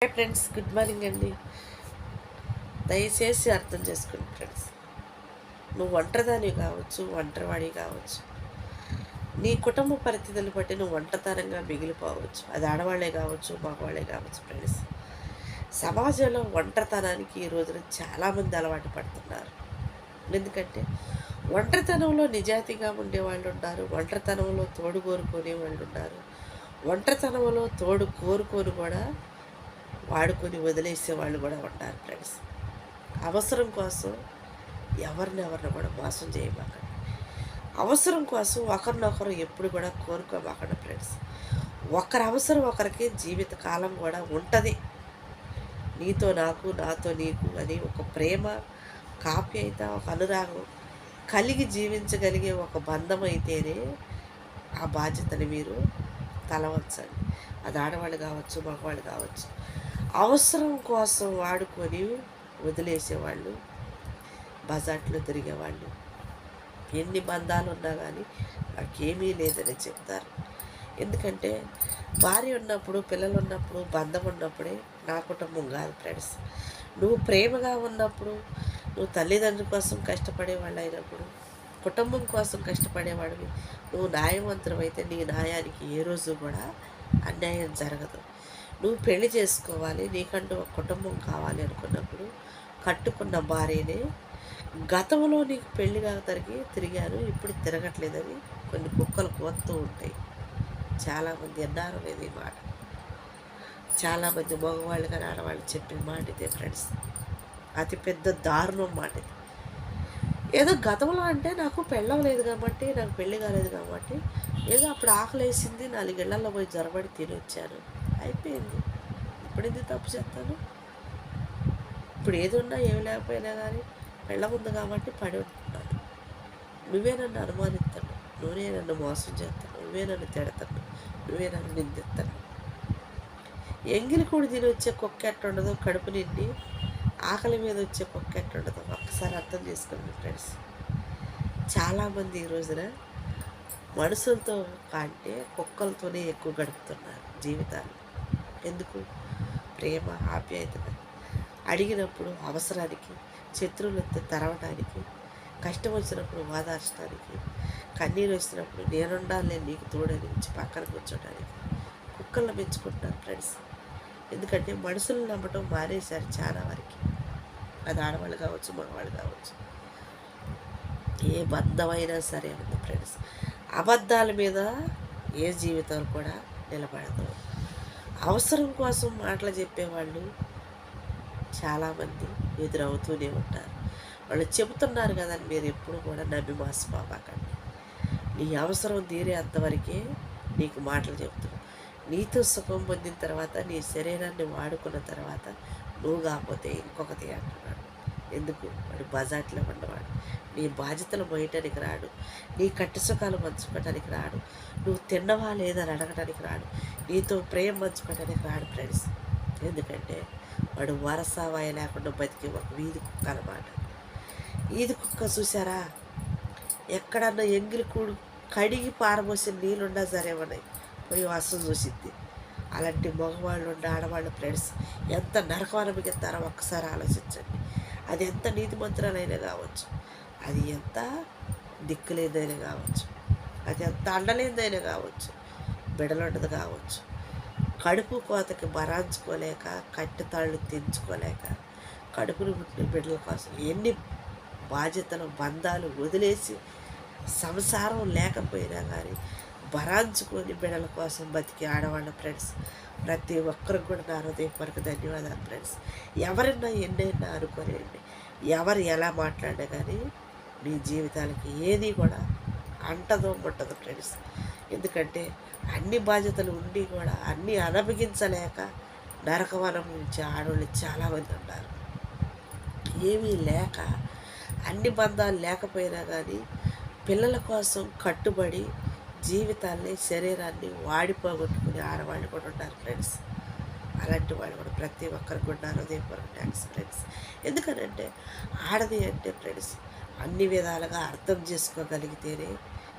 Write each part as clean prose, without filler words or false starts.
Hi friends, good morning అండి. దయచేసి అర్థం చేసుకోండి ఫ్రెండ్స్. నువ్వు ఒంటరిదానివి కావచ్చు, ఒంటరివాడి కావచ్చు, నీ కుటుంబ పరిస్థితులు బట్టి నువ్వు ఒంటరితనంగా మిగిలిపోవచ్చు. అది ఆడవాళ్ళే కావచ్చు, మగవాళ్ళే కావచ్చు ఫ్రెండ్స్. సమాజంలో ఒంటరితనానికి ఈ రోజున చాలామంది అలవాటు పడుతున్నారు. ఎందుకంటే ఒంటరితనంలో నిజాయితీగా ఉండేవాళ్ళు ఉన్నారు, ఒంటరితనంలో తోడు కోరుకునే వాళ్ళు ఉన్నారు, ఒంటరితనంలో తోడు కోరుకొని కూడా వాడుకొని వదిలేసే వాళ్ళు కూడా ఉంటారు ఫ్రెండ్స్. అవసరం కోసం ఎవరిని కూడా మోసం చేయమాకండి. అవసరం కోసం ఒకరినొకరు ఎప్పుడు కూడా కోరుకోమాకండి ఫ్రెండ్స్. ఒకరి అవసరం ఒకరికి జీవితకాలం కూడా ఉంటుంది. నీతో నాకు, నాతో నీకు అని ఒక ప్రేమ, కాప్యాయత, ఒక అనురాగం కలిగి జీవించగలిగే ఒక బంధం అయితేనే ఆ బాధ్యతని మీరు తలవంచండి. అది ఆడవాళ్ళు కావచ్చు, మగవాళ్ళు కావచ్చు. అవసరం కోసం వాడుకొని వదిలేసేవాళ్ళు, బజార్లో తిరిగేవాళ్ళు, ఎన్ని బంధాలు ఉన్నా కానీ నాకేమీ లేదని చెప్తారు. ఎందుకంటే భార్య ఉన్నప్పుడు, పిల్లలు ఉన్నప్పుడు, బంధం ఉన్నప్పుడే నా కుటుంబం కాదు ఫ్రెండ్స్. నువ్వు ప్రేమగా ఉన్నప్పుడు, నువ్వు తల్లిదండ్రుల కోసం కష్టపడేవాళ్ళు అయినప్పుడు, కుటుంబం కోసం కష్టపడేవాడివి, నువ్వు న్యాయవంతుడు అయితే నీ న్యాయానికి ఏ రోజు కూడా అన్యాయం జరగదు. నువ్వు పెళ్లి చేసుకోవాలి, నీకంటూ ఒక కుటుంబం కావాలి అనుకున్నప్పుడు కట్టుకున్న భార్యనే గతంలో నీకు పెళ్లిగా తిరిగాను, ఇప్పుడు తిరగట్లేదని కొన్ని కుక్కలు కోస్తూ ఉంటాయి. చాలామంది అన్నారు లేదు ఈ మాట. చాలామంది మగవాళ్ళు కానీ ఆడవాళ్ళు చెప్పిన మాట ఇదే ఫ్రెండ్స్. అతిపెద్ద దారుణం మాట ఇది. ఏదో గతంలో అంటే నాకు పెళ్ళం లేదు కాబట్టి, నాకు పెళ్ళి కాలేదు కాబట్టి, ఏదో అప్పుడు ఆకలేసింది, 4 ఇళ్లలో పోయి జొరబడి తిని వచ్చాను, అయిపోయింది. ఇప్పుడు ఎందుకు తప్పు చేస్తాను? ఇప్పుడు ఏది ఉన్నా ఏమి లేకపోయినా కానీ పెళ్ళం ఉంది కాబట్టి పడి ఉంటున్నాను. నువ్వే నన్ను అనుమానిస్తాను, నువ్వే నన్ను మోసం చేస్తాను, నువ్వే నన్ను తిడతాను, నువ్వే నన్ను నిందిస్తాను. ఎంగిలి కూడా తిని వచ్చే కుక్క ఎట్ట ఉండదు, కడుపు నిండి ఆకలి మీద వచ్చే కుక్క ఎట్ట ఉండదు ఒక్కసారి అర్థం చేసుకోండి ఫ్రెండ్స్. చాలామంది ఈ రోజున మనుషులతో కంటే కుక్కలతోనే ఎక్కువ గడుపుతున్నారు జీవితాలు. ఎందుకు? ప్రేమ, ఆప్యాయత అడిగినప్పుడు అవసరానికి, శత్రువులు వస్తే తరవడానికి, కష్టం వచ్చినప్పుడు ఓదార్చడానికి, కన్నీరు వచ్చినప్పుడు నేనుండాలి నీకు తోడని వచ్చి పక్కన కూర్చోడానికి కుక్కలను పెంచుకుంటున్నారు ఫ్రెండ్స్. ఎందుకంటే మనుషులను నమ్మటం మానేశారు చాలా వరకు. అది ఆడవాళ్ళు కావచ్చు, మగవాళ్ళు కావచ్చు. ఏ బంధమైనా సరే ఉంది ఫ్రెండ్స్. అబద్ధాల మీద ఏ జీవితం కూడా నిలబడదు. అవసరం కోసం మాటలు చెప్పేవాళ్ళు చాలామంది ఎదురవుతూనే ఉంటారు. వాళ్ళు చెబుతున్నారు కదని మీరు ఎప్పుడు కూడా నమ్మి మోసపోకండి. నీ అవసరం తీరే అంతవరకే నీకు మాటలు చెప్తున్నావు. నీతో సుఖం పొందిన తర్వాత, నీ శరీరాన్ని వాడుకున్న తర్వాత నువ్వు కాకపోతే ఇంకొకటి అంటున్నాడు. ఎందుకు? వాడు బజాట్లో ఉన్నవాడు. నీ బాధ్యతలు మోయటానికి రాడు, నీ కట్టు సుఖాలు పంచుకోవటానికి రాడు, నువ్వు తిన్నవా లేదని అడగడానికి రాడు, నీతో ప్రేమ పంచుకోవటానికి రాడు ఫ్రెండ్స్. ఎందుకంటే వాడు వరసావాయ లేకుండా బతికే ఒక వీధి కుక్క అన్నమాట. వీధి కుక్క చూసారా, ఎక్కడన్నా ఎంగిలి కూడు కడిగి పారబోసిన నీళ్ళుండా సరేమన్నాయి పోయి వాసన చూసిద్ది. అలాంటి మగవాళ్ళు ఉండే ఆడవాళ్ళు ఫ్రెండ్స్ ఎంత నరకం అనుభవిస్తారో ఒక్కసారి ఆలోచించండి. అది ఎంత నీతిమంతురాలైనా కావచ్చు, అది ఎంత దిక్కులేదైనా కావచ్చు, అది ఎంత అండలేదైనా కావచ్చు, బిడలుండదు కావచ్చు, కడుపు కోతకి బరాంచుకోలేక, కట్టి తాళ్ళు తెంచుకోలేక, కడుపును పుట్టిన బిడ్డల కోసం ఎన్ని బాధ్యతలు, బంధాలు వదిలేసి సంసారం లేకపోయినా కానీ బరాంచుకొని బిడ్డల కోసం బతికి ఆడవాళ్ళ ఫ్రెండ్స్ ప్రతి ఒక్కరికి కూడా నా హృదయపూర్వక ధన్యవాదాలు ఫ్రెండ్స్. ఎవరైనా ఎన్నైనా అనుకోలేండి, ఎవరు ఎలా మాట్లాడినా కానీ మీ జీవితాలకి ఏది కూడా అంటదో ముట్టదు ఫ్రెండ్స్. ఎందుకంటే అన్ని బాధ్యతలు ఉండి కూడా అన్నీ అనుభవించలేక నరకవనం నుంచి ఆడవాళ్ళు చాలామంది ఉన్నారు. ఏమీ లేక, అన్ని బంధాలు లేకపోయినా కానీ పిల్లల కోసం కట్టుబడి జీవితాన్ని, శరీరాన్ని వాడిపోగొట్టుకునే ఆడవాళ్ళు కూడా ఉంటారు ఫ్రెండ్స్. అలాంటి వాళ్ళు కూడా ప్రతి ఒక్కరికి కూడా హృదయపూర్వక థ్యాంక్స్ ఫ్రెండ్స్. ఎందుకనంటే ఆడది అంటే ఫ్రెండ్స్ అన్ని విధాలుగా అర్థం చేసుకోగలిగితేనే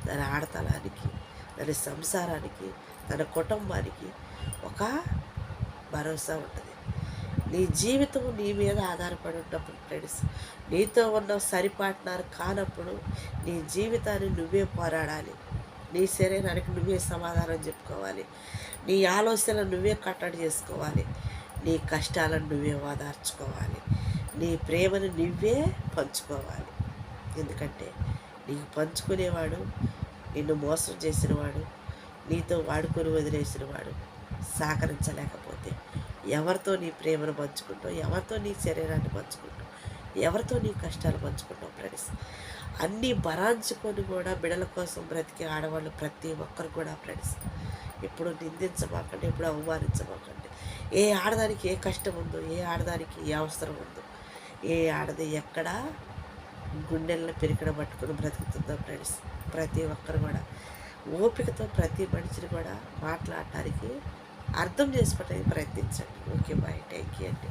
దాని ఆడతనానికి, దాని సంసారానికి, తన కుటుంబానికి ఒక భరోసా ఉంటుంది. నీ జీవితం నీ మీద ఆధారపడి ఉన్నప్పుడు ఫ్రెండ్స్, నీతో ఉన్న సరి పార్ట్నర్ కానప్పుడు నీ జీవితాన్ని నువ్వే పోరాడాలి. నీ శరీరానికి నువ్వే సమాధానం చెప్పుకోవాలి. నీ ఆలోచనలు నువ్వే కట్టడి చేసుకోవాలి. నీ కష్టాలను నువ్వే ఓదార్చుకోవాలి. నీ ప్రేమను నువ్వే పంచుకోవాలి. ఎందుకంటే నీకు పంచుకునేవాడు, నిన్ను మోసం చేసినవాడు, నీతో వాడుకొని వదిలేసినవాడు సహకరించలేకపోతే ఎవరితో నీ ప్రేమను పంచుకుంటావు, ఎవరితో నీ శరీరాన్ని పంచుకుంటావు, ఎవరితో నీ కష్టాలు పంచుకుంటావు ఫ్రెండ్స్. అన్నీ భరాంచుకొని కూడా బిడల కోసం బ్రతికే ఆడవాళ్ళు ప్రతి ఒక్కరు కూడా ఫ్రెండ్స్, ఎప్పుడు నిందించమాకండి, ఎప్పుడు అవమానించమాకండి. ఏ ఆడదానికి ఏ కష్టం ఉందో, ఏ ఆడదానికి ఏ అవసరం ఉందో, ఏ ఆడది ఎక్కడ గుండెల్లో పెరికడ పట్టుకుని బ్రతుకుతుందో ఫ్రెండ్స్. ప్రతి ఒక్కరు కూడా ఓపికతో ప్రతి మనిషిని కూడా మాట్లాడటానికి అర్థం చేసుకోవడానికి ప్రయత్నించండి. ఓకే బాయ్, థ్యాంక్ యూ అండి.